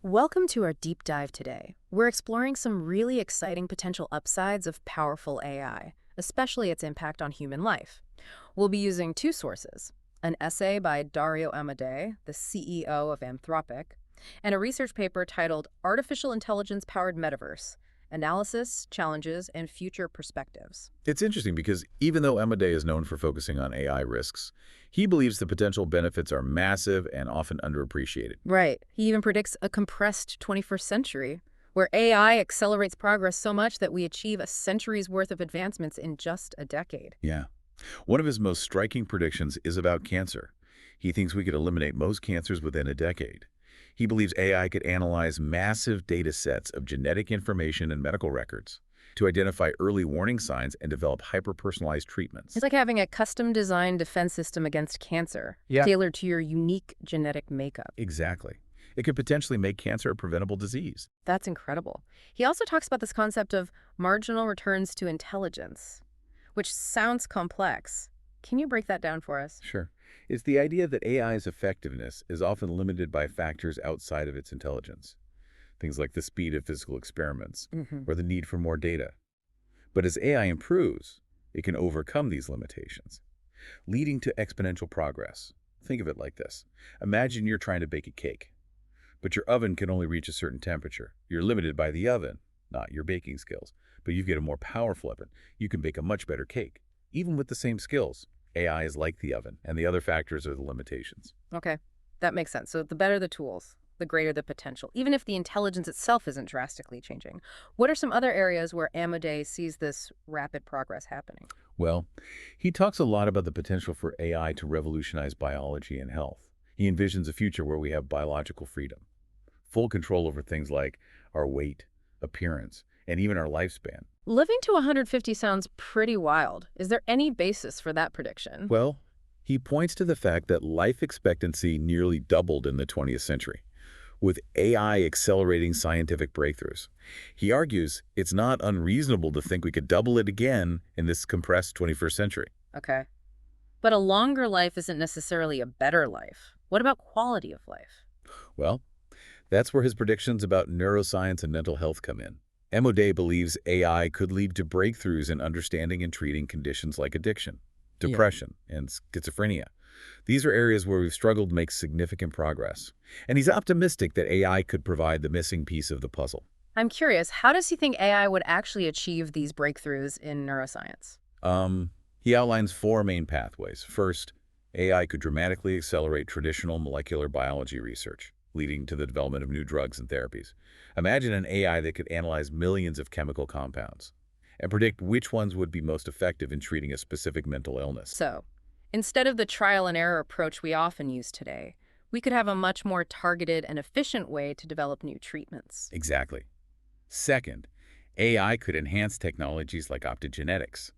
Welcome to our deep dive today. We're exploring some really exciting potential upsides of powerful AI, especially its impact on human life. We'll be using two sources, an essay by Dario Amodei, the CEO of Anthropic, and a research paper titled Artificial Intelligence-Powered Metaverse: Analysis, Challenges, and Future Perspectives. It's interesting because even though Amodei is known for focusing on AI risks, he believes the potential benefits are massive and often underappreciated. Right. He even predicts a compressed 21st century, where AI accelerates progress so much that we achieve a century's worth of advancements in just a decade. Yeah. One of his most striking predictions is about cancer. He thinks we could eliminate most cancers within a decade. He believes AI could analyze massive data sets of genetic information and medical records to identify early warning signs and develop hyper-personalized treatments. It's like having a custom-designed defense system against cancer, Yeah. tailored to your unique genetic makeup. Exactly. It could potentially make cancer a preventable disease. That's incredible. He also talks about this concept of marginal returns to intelligence, which sounds complex. Can you break that down for us? Sure. It's the idea that AI's effectiveness is often limited by factors outside of its intelligence. Things like the speed of physical experiments or the need for more data. But as AI improves, it can overcome these limitations, leading to exponential progress. Think of it like this. Imagine you're trying to bake a cake, but your oven can only reach a certain temperature. You're limited by the oven, not your baking skills. But you get a more powerful oven. You can bake a much better cake, even with the same skills. AI is like the oven, and the other factors are the limitations. Okay, that makes sense. So the better the tools, the greater the potential, even if the intelligence itself isn't drastically changing. What are some other areas where Amodei sees this rapid progress happening? Well, he talks a lot about the potential for AI to revolutionize biology and health. He envisions a future where we have biological freedom, full control over things like our weight, appearance, and even our lifespan. Living to 150 sounds pretty wild. Is there any basis for that prediction? Well, he points to the fact that life expectancy nearly doubled in the 20th century, with AI accelerating scientific breakthroughs. He argues it's not unreasonable to think we could double it again in this compressed 21st century. Okay. But a longer life isn't necessarily a better life. What about quality of life? Well, that's where his predictions about neuroscience and mental health come in. Amodei believes AI could lead to breakthroughs in understanding and treating conditions like addiction, depression, and schizophrenia. These are areas where we've struggled to make significant progress. And he's optimistic that AI could provide the missing piece of the puzzle. I'm curious, how does he think AI would actually achieve these breakthroughs in neuroscience? He outlines four main pathways. First, AI could dramatically accelerate traditional molecular biology research, leading to the development of new drugs and therapies. Imagine an AI that could analyze millions of chemical compounds and predict which ones would be most effective in treating a specific mental illness. So, instead of the trial and error approach we often use today, we could have a much more targeted and efficient way to develop new treatments. Exactly. Second, AI could enhance technologies like optogenetics,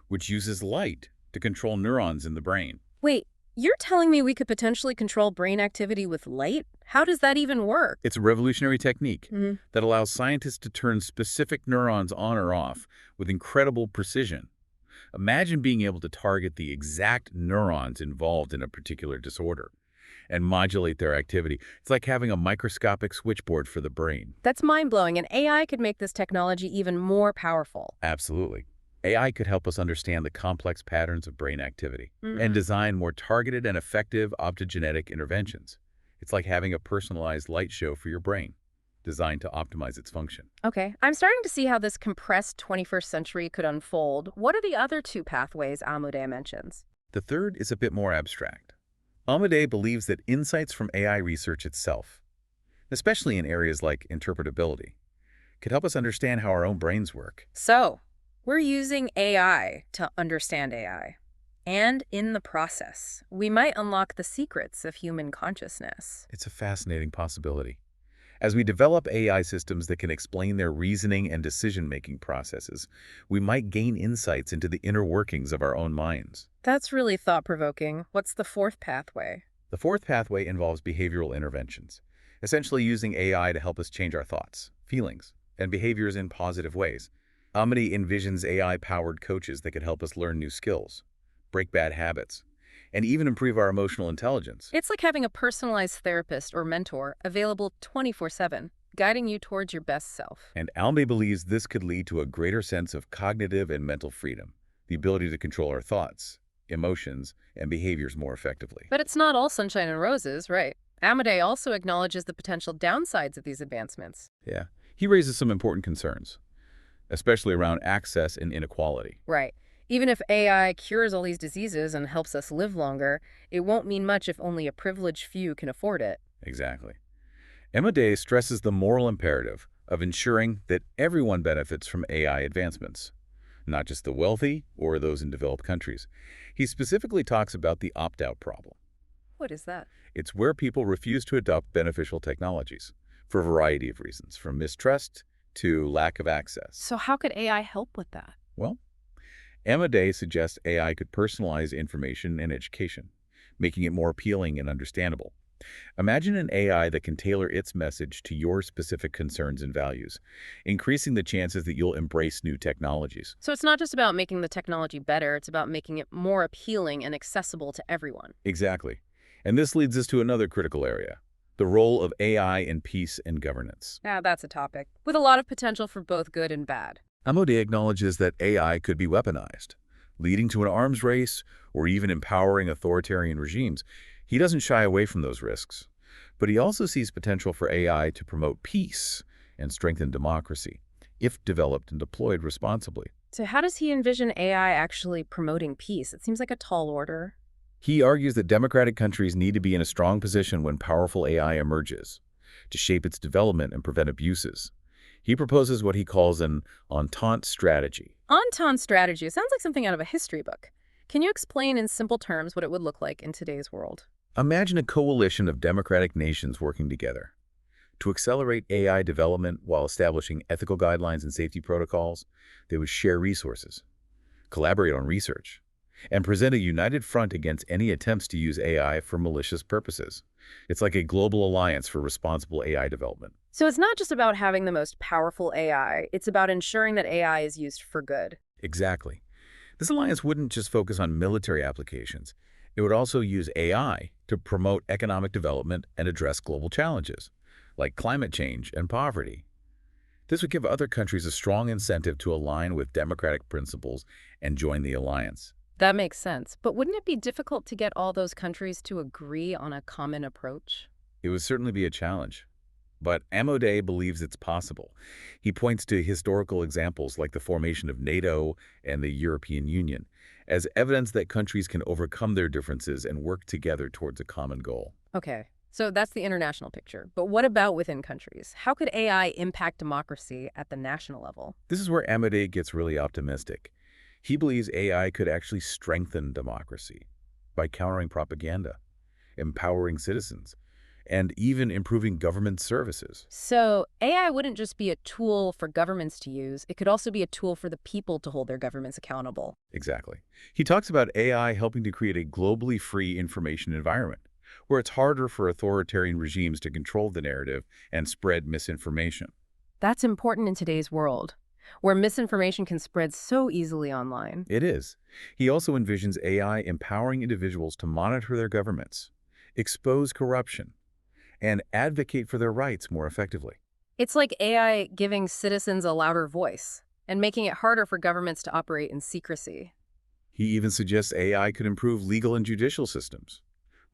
which uses light to control neurons in the brain. Wait, you're telling me we could potentially control brain activity with light? How does that even work? It's a revolutionary technique that allows scientists to turn specific neurons on or off with incredible precision. Imagine being able to target the exact neurons involved in a particular disorder and modulate their activity. It's like having a microscopic switchboard for the brain. That's mind-blowing, and AI could make this technology even more powerful. Absolutely. AI could help us understand the complex patterns of brain activity and design more targeted and effective optogenetic interventions. It's like having a personalized light show for your brain, designed to optimize its function. Okay, I'm starting to see how this compressed 21st century could unfold. What are the other two pathways Amodei mentions? The third is a bit more abstract. Amodei believes that insights from AI research itself, especially in areas like interpretability, could help us understand how our own brains work. So, we're using AI to understand AI. And in the process, we might unlock the secrets of human consciousness. It's a fascinating possibility. As we develop AI systems that can explain their reasoning and decision-making processes, we might gain insights into the inner workings of our own minds. That's really thought-provoking. What's the fourth pathway? The fourth pathway involves behavioral interventions, essentially using AI to help us change our thoughts, feelings, and behaviors in positive ways. Amodei envisions AI-powered coaches that could help us learn new skills, break bad habits, and even improve our emotional intelligence. It's like having a personalized therapist or mentor available 24/7, guiding you towards your best self. And Alme believes this could lead to a greater sense of cognitive and mental freedom, the ability to control our thoughts, emotions, and behaviors more effectively. But it's not all sunshine and roses, right? Amodei also acknowledges the potential downsides of these advancements. Yeah, he raises some important concerns, especially around access and inequality. Right. Even if AI cures all these diseases and helps us live longer, it won't mean much if only a privileged few can afford it. Exactly. Amodei stresses the moral imperative of ensuring that everyone benefits from AI advancements, not just the wealthy or those in developed countries. He specifically talks about the opt-out problem. What is that? It's where people refuse to adopt beneficial technologies for a variety of reasons, from mistrust to lack of access. So how could AI help with that? Well, Amodei suggests AI could personalize information and education, making it more appealing and understandable. Imagine an AI that can tailor its message to your specific concerns and values, increasing the chances that you'll embrace new technologies. So it's not just about making the technology better, it's about making it more appealing and accessible to everyone. Exactly. And this leads us to another critical area, the role of AI in peace and governance. Now that's a topic with a lot of potential for both good and bad. Amodei acknowledges that AI could be weaponized, leading to an arms race or even empowering authoritarian regimes. He doesn't shy away from those risks, but he also sees potential for AI to promote peace and strengthen democracy, if developed and deployed responsibly. So how does he envision AI actually promoting peace? It seems like a tall order. He argues that democratic countries need to be in a strong position when powerful AI emerges, to shape its development and prevent abuses. He proposes what he calls an entente strategy. Entente strategy. It sounds like something out of a history book. Can you explain in simple terms what it would look like in today's world? Imagine a coalition of democratic nations working together to accelerate AI development while establishing ethical guidelines and safety protocols. They would share resources, collaborate on research, and present a united front against any attempts to use AI for malicious purposes. It's like a global alliance for responsible AI development. So it's not just about having the most powerful AI, it's about ensuring that AI is used for good. Exactly. This alliance wouldn't just focus on military applications. It would also use AI to promote economic development and address global challenges, like climate change and poverty. This would give other countries a strong incentive to align with democratic principles and join the alliance. That makes sense. But wouldn't it be difficult to get all those countries to agree on a common approach? It would certainly be a challenge. But Amodei believes it's possible. He points to historical examples like the formation of NATO and the European Union as evidence that countries can overcome their differences and work together towards a common goal. Okay, so that's the international picture. But what about within countries? How could AI impact democracy at the national level? This is where Amodei gets really optimistic. He believes AI could actually strengthen democracy by countering propaganda, empowering citizens, and even improving government services. So AI wouldn't just be a tool for governments to use, it could also be a tool for the people to hold their governments accountable. Exactly. He talks about AI helping to create a globally free information environment, where it's harder for authoritarian regimes to control the narrative and spread misinformation. That's important in today's world, where misinformation can spread so easily online. It is. He also envisions AI empowering individuals to monitor their governments, expose corruption, and advocate for their rights more effectively. It's like AI giving citizens a louder voice and making it harder for governments to operate in secrecy. He even suggests AI could improve legal and judicial systems,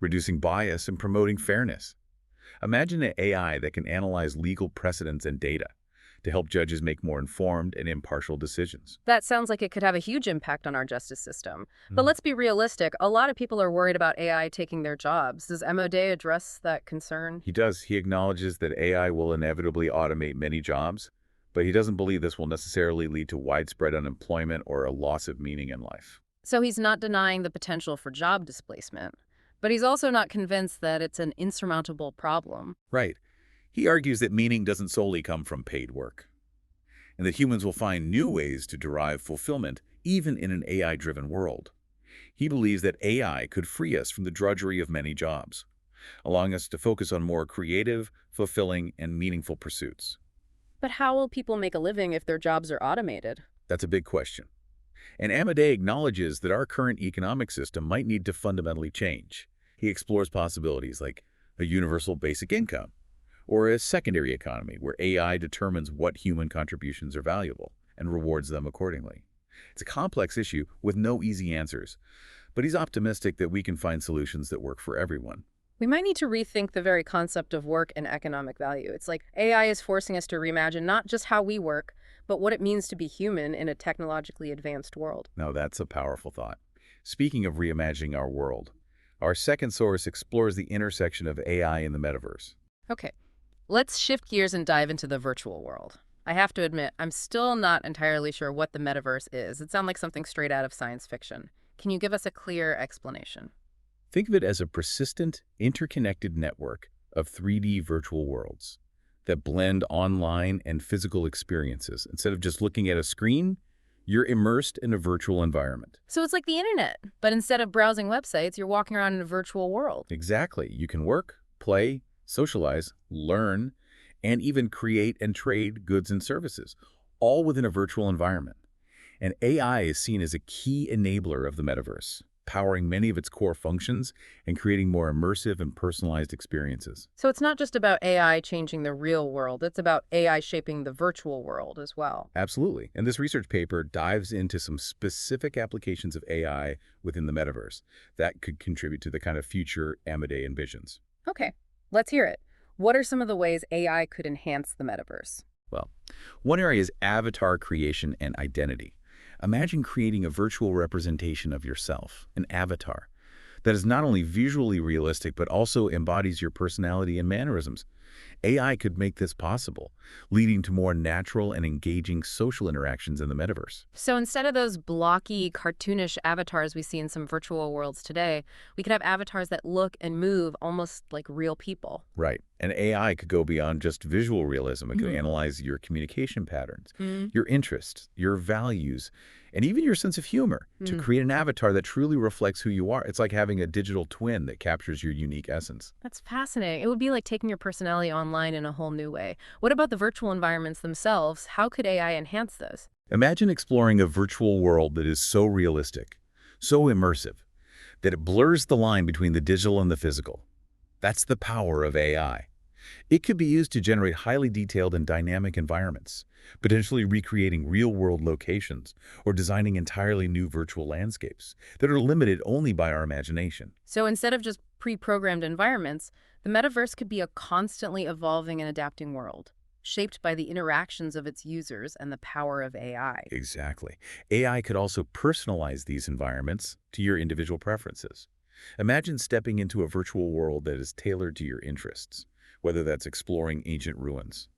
reducing bias and promoting fairness. Imagine an AI that can analyze legal precedents and data to help judges make more informed and impartial decisions. That sounds like it could have a huge impact on our justice system. But let's be realistic. A lot of people are worried about AI taking their jobs. Does Amodei address that concern? He does. He acknowledges that AI will inevitably automate many jobs, but he doesn't believe this will necessarily lead to widespread unemployment or a loss of meaning in life. So he's not denying the potential for job displacement, but he's also not convinced that it's an insurmountable problem. Right. He argues that meaning doesn't solely come from paid work, and that humans will find new ways to derive fulfillment even in an AI-driven world. He believes that AI could free us from the drudgery of many jobs, allowing us to focus on more creative, fulfilling, and meaningful pursuits. But how will people make a living if their jobs are automated? That's a big question. And Amodei acknowledges that our current economic system might need to fundamentally change. He explores possibilities like a universal basic income, or a secondary economy where AI determines what human contributions are valuable and rewards them accordingly. It's a complex issue with no easy answers, but he's optimistic that we can find solutions that work for everyone. We might need to rethink the very concept of work and economic value. It's like AI is forcing us to reimagine not just how we work, but what it means to be human in a technologically advanced world. Now that's a powerful thought. Speaking of reimagining our world, our second source explores the intersection of AI and the metaverse. Okay, let's shift gears and dive into the virtual world. I have to admit, I'm still not entirely sure what the metaverse is. It sounds like something straight out of science fiction. Can you give us a clear explanation? Think of it as a persistent, interconnected network of 3D virtual worlds that blend online and physical experiences. Instead of just looking at a screen, you're immersed in a virtual environment. So it's like the internet, but instead of browsing websites, you're walking around in a virtual world. Exactly. You can work, play, socialize, learn, and even create and trade goods and services, all within a virtual environment. And AI is seen as a key enabler of the metaverse, powering many of its core functions and creating more immersive and personalized experiences. So it's not just about AI changing the real world, it's about AI shaping the virtual world as well. Absolutely. And this research paper dives into some specific applications of AI within the metaverse that could contribute to the kind of future Amodei envisions. Okay, let's hear it. What are some of the ways AI could enhance the metaverse? Well, one area is avatar creation and identity. Imagine creating a virtual representation of yourself, an avatar, that is not only visually realistic but also embodies your personality and mannerisms. AI could make this possible, leading to more natural and engaging social interactions in the metaverse. So instead of those blocky, cartoonish avatars we see in some virtual worlds today, we could have avatars that look and move almost like real people. Right. And AI could go beyond just visual realism. It could analyze your communication patterns, your interests, your values, and even your sense of humor to create an avatar that truly reflects who you are. It's like having a digital twin that captures your unique essence. That's fascinating. It would be like taking your personality online in a whole new way. What about the virtual environments themselves? How could AI enhance those? Imagine exploring a virtual world that is so realistic, so immersive, that it blurs the line between the digital and the physical. That's the power of AI. It could be used to generate highly detailed and dynamic environments, potentially recreating real-world locations or designing entirely new virtual landscapes that are limited only by our imagination. So instead of just pre-programmed environments, the metaverse could be a constantly evolving and adapting world, shaped by the interactions of its users and the power of AI. Exactly. AI could also personalize these environments to your individual preferences. Imagine stepping into a virtual world that is tailored to your interests, whether that's exploring ancient ruins,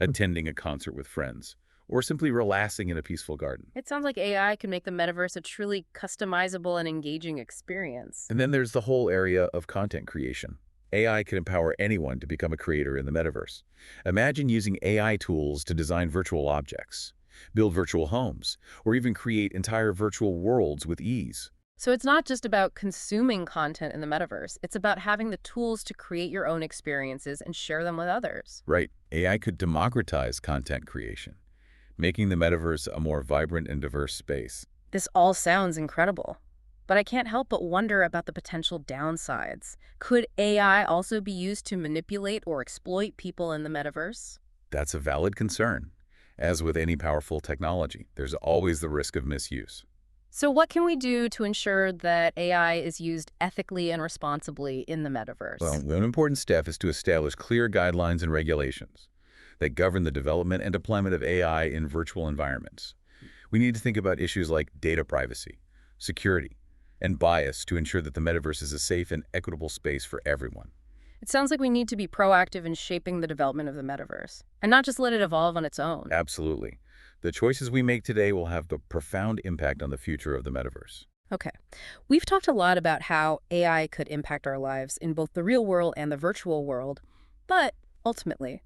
attending a concert with friends, or simply relaxing in a peaceful garden. It sounds like AI can make the metaverse a truly customizable and engaging experience. And then there's the whole area of content creation. AI can empower anyone to become a creator in the metaverse. Imagine using AI tools to design virtual objects, build virtual homes, or even create entire virtual worlds with ease. So it's not just about consuming content in the metaverse. It's about having the tools to create your own experiences and share them with others. Right. AI could democratize content creation, making the metaverse a more vibrant and diverse space. This all sounds incredible, but I can't help but wonder about the potential downsides. Could AI also be used to manipulate or exploit people in the metaverse? That's a valid concern. As with any powerful technology, there's always the risk of misuse. So what can we do to ensure that AI is used ethically and responsibly in the metaverse? Well, one important step is to establish clear guidelines and regulations that govern the development and deployment of AI in virtual environments. We need to think about issues like data privacy, security, and bias to ensure that the metaverse is a safe and equitable space for everyone. It sounds like we need to be proactive in shaping the development of the metaverse, and not just let it evolve on its own. Absolutely. The choices we make today will have a profound impact on the future of the metaverse. Okay. We've talked a lot about how AI could impact our lives in both the real world and the virtual world, but ultimately,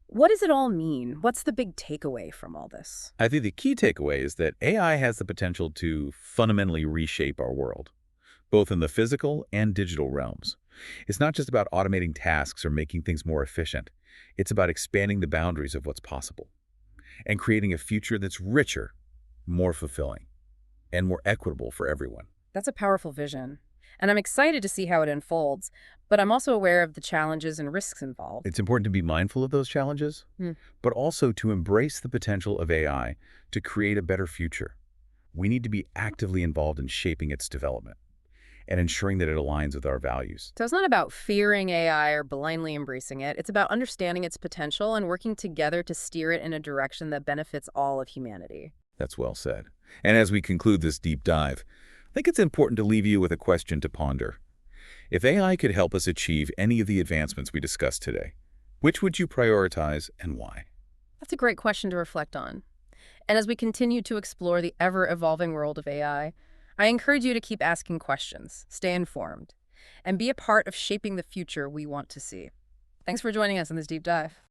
what does it all mean? What's the big takeaway from all this? I think the key takeaway is that AI has the potential to fundamentally reshape our world, both in the physical and digital realms. It's not just about automating tasks or making things more efficient. It's about expanding the boundaries of what's possible and creating a future that's richer, more fulfilling. and more equitable for everyone. That's a powerful vision. And I'm excited to see how it unfolds, but I'm also aware of the challenges and risks involved. It's important to be mindful of those challenges, Hmm. but also to embrace the potential of AI to create a better future. We need to be actively involved in shaping its development and ensuring that it aligns with our values. So it's not about fearing AI or blindly embracing it. It's about understanding its potential and working together to steer it in a direction that benefits all of humanity. That's well said. And as we conclude this deep dive, I think it's important to leave you with a question to ponder. If AI could help us achieve any of the advancements we discussed today, which would you prioritize and why? That's a great question to reflect on. And as we continue to explore the ever-evolving world of AI, I encourage you to keep asking questions, stay informed, and be a part of shaping the future we want to see. Thanks for joining us in this deep dive.